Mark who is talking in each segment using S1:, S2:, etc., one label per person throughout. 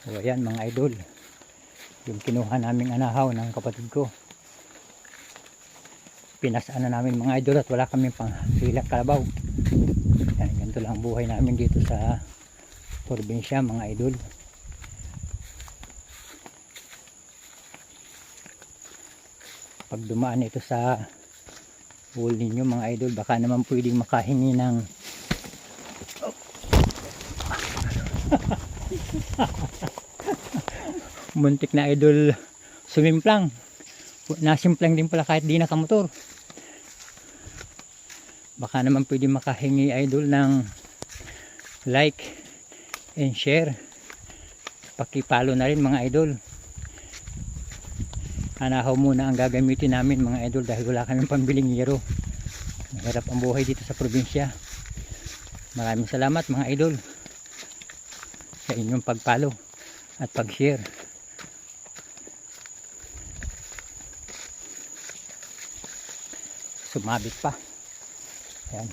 S1: So ayan mga idol, yung kinuha naming anahaw ng kapatid ko, pinasaan na namin mga idol at wala kaming pang hilak kalabaw. Yan, ganito lang buhay namin dito sa probinsya mga idol. Pag dumaan ito sa pool ninyo mga idol, baka naman pwedeng makahingi ng muntik na idol sumimplang. Nasimplang din pala kahit di nakamotor. Baka naman pwedeng makahingi idol ng like and share. Pakipalo na rin mga idol. Anahaw muna ang gagamitin namin mga idol dahil wala kaming pambiling yero. Mahirap ang buhay dito sa probinsya. Maraming salamat mga idol sa inyong pagpalo at pag-share. Sumabit pa. Ayan.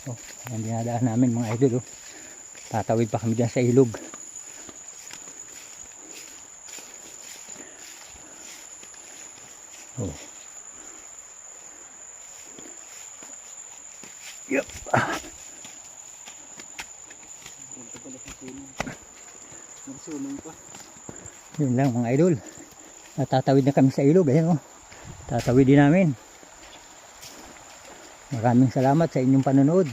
S1: Oh, ayan dinadaan namin mga idol. Oh. Tatawid pa kami dyan sa ilog. Oh. Yep. Yun lang mga idol. Tatawid na kami sa ilog. Ayan oh. Tatawid din namin. Maraming salamat sa inyong panonood.